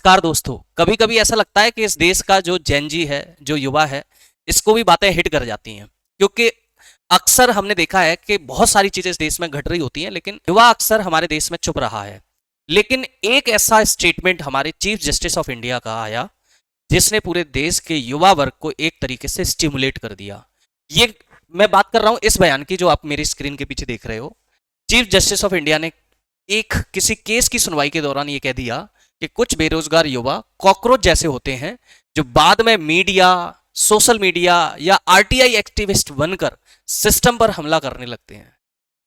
नमस्कार दोस्तों। कभी कभी ऐसा लगता है कि इस देश का जो जेन जी है, जो युवा है, इसको भी बातें हिट कर जाती हैं, क्योंकि अक्सर हमने देखा है कि बहुत सारी चीजें इस देश में घट रही होती हैं, लेकिन युवा अक्सर हमारे देश में चुप रहा है। लेकिन एक ऐसा स्टेटमेंट हमारे चीफ जस्टिस ऑफ इंडिया का आया जिसने पूरे देश के युवा वर्ग को एक तरीके से स्टिमुलेट कर दिया। ये मैं बात कर रहा हूं इस बयान की जो आप मेरी स्क्रीन के पीछे देख रहे हो। चीफ जस्टिस ऑफ इंडिया ने एक किसी केस की सुनवाई के दौरान ये कह दिया कि कुछ बेरोजगार युवा कॉकरोच जैसे होते हैं जो बाद में मीडिया, सोशल मीडिया या आरटीआई एक्टिविस्ट बनकर सिस्टम पर हमला करने लगते हैं।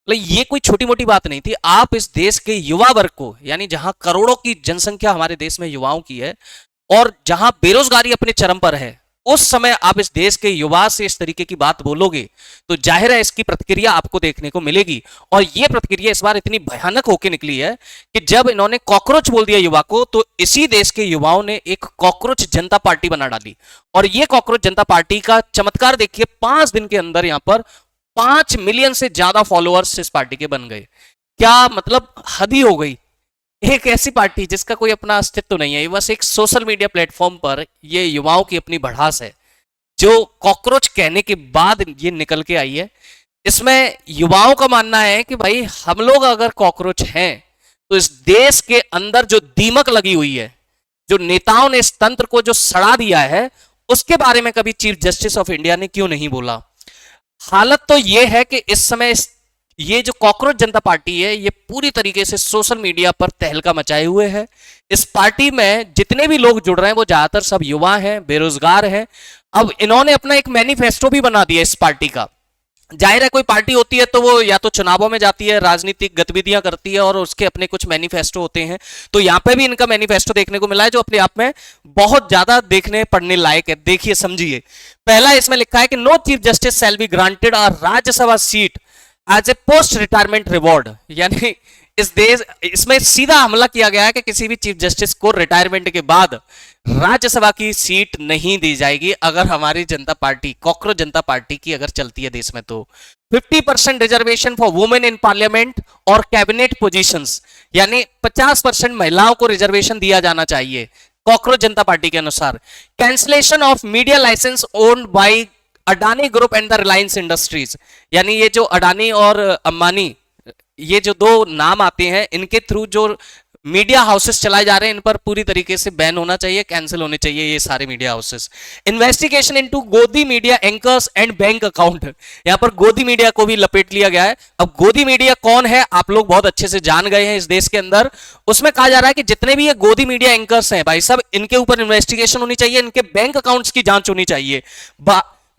ये कोई छोटी मोटी बात नहीं थी। आप इस देश के युवा वर्ग को, यानी जहां करोड़ों की जनसंख्या हमारे देश में युवाओं की है और जहां बेरोजगारी अपने चरम पर है, उस समय आप इस देश के युवा से इस तरीके की बात बोलोगे तो जाहिर है इसकी प्रतिक्रिया आपको देखने को मिलेगी। और यह प्रतिक्रिया इस बार इतनी भयानक होकर निकली है कि जब इन्होंने कॉकरोच बोल दिया युवा को, तो इसी देश के युवाओं ने एक कॉकरोच जनता पार्टी बना डाली। और यह कॉकरोच जनता पार्टी का चमत्कार देखिए, 5 दिन के अंदर यहां पर 5 मिलियन से ज्यादा फॉलोअर्स इस पार्टी के बन गए। क्या मतलब, हद ही हो गई। एक ऐसी पार्टी जिसका कोई अपना अस्तित्व नहीं है, ये बस एक सोशल मीडिया प्लेटफॉर्म पर ये युवाओं की अपनी भड़ास है जो कॉकरोच कहने के बाद ये निकल के आई है। इसमें युवाओं का मानना है कि भाई हम लोग अगर कॉकरोच हैं तो इस देश के अंदर जो दीमक लगी हुई है, जो नेताओं ने इस तंत्र को जो सड़ा दिया है, उसके बारे में कभी चीफ जस्टिस ऑफ इंडिया ने क्यों नहीं बोला। हालत तो यह है कि इस समय ये जो कॉकरोच जनता पार्टी है, ये पूरी तरीके से सोशल मीडिया पर तहलका मचाए हुए है। इस पार्टी में जितने भी लोग जुड़ रहे हैं वो ज्यादातर सब युवा हैं, बेरोजगार हैं। अब इन्होंने अपना एक मैनिफेस्टो भी बना दिया इस पार्टी का। जाहिर है कोई पार्टी होती है तो वो या तो चुनावों में जाती है, राजनीतिक गतिविधियां करती है और उसके अपने कुछ मैनिफेस्टो होते हैं। तो यहां पे भी इनका मैनिफेस्टो देखने को मिला है जो अपने आप में बहुत ज्यादा देखने पढ़ने लायक है। देखिए, समझिए। पहला इसमें लिखा है कि no chief justice shall be granted a Rajya Sabha seat as a post retirement reward. यानी इसमें सीधा हमला किया गया है कि किसी भी चीफ जस्टिस को रिटायरमेंट के बाद राज्यसभा की सीट नहीं दी जाएगी अगर हमारी जनता पार्टी, कॉकरोच जनता पार्टी की अगर चलती है देश में। तो 50% reservation for women in parliament और कैबिनेट पोजीशंस, यानी 50% महिलाओं को रिजर्वेशन दिया जाना चाहिए कॉकरोच जनता पार्टी के अनुसार। Cancellation of media license owned by Adani group and the Reliance industries, यानी ये जो अडानी और अंबानी, ये जो दो नाम आते हैं, इनके थ्रू जो मीडिया हाउसेस चलाए जा रहे हैं, इन पर पूरी तरीके से बैन होना चाहिए, कैंसिल होने चाहिए ये सारे मीडिया हाउसेस। इन्वेस्टिगेशन इनटू गोदी media anchors and bank account, यहां पर गोदी मीडिया को भी लपेट लिया गया है। अब गोदी मीडिया कौन है आप लोग बहुत अच्छे से जान गए हैं इस देश के अंदर। उसमें कहा जा रहा है कि जितने भी ये गोदी मीडिया एंकर्स हैं भाई साहब, इनके ऊपर इन्वेस्टिगेशन होनी चाहिए, इनके बैंक अकाउंट्स की जांच होनी चाहिए।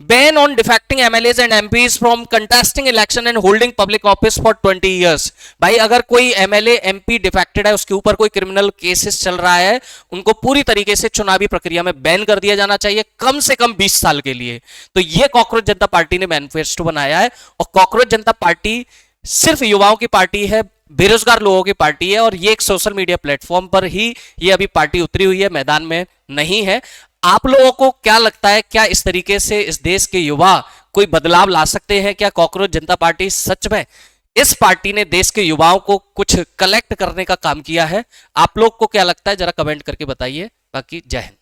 Ban on defecting MLAs and MPs from contesting election and holding public office for 20 years। भाई अगर कोई MLA MP डिफेक्टेड है, उसके ऊपर कोई क्रिमिनल केसेस चल रहा है, उनको पूरी तरीके से चुनावी प्रक्रिया में बैन कर दिया जाना चाहिए, कम से कम 20 साल के लिए। तो ये कॉकरोच जनता पार्टी ने मैनिफेस्टो बनाया है। और कॉकरोच जनता पार्टी सिर्फ युवाओं की पार्टी है, बेरोजगार लोगों की पार्टी है, और ये एक सोशल मीडिया प्लेटफॉर्म पर ही ये अभी पार्टी उतरी हुई है, मैदान में नहीं है। आप लोगों को क्या लगता है, क्या इस तरीके से इस देश के युवा कोई बदलाव ला सकते हैं? क्या कॉकरोच जनता पार्टी सच में, इस पार्टी ने देश के युवाओं को कुछ कलेक्ट करने का काम किया है? आप लोग को क्या लगता है, जरा कमेंट करके बताइए। बाकी जय हिंद।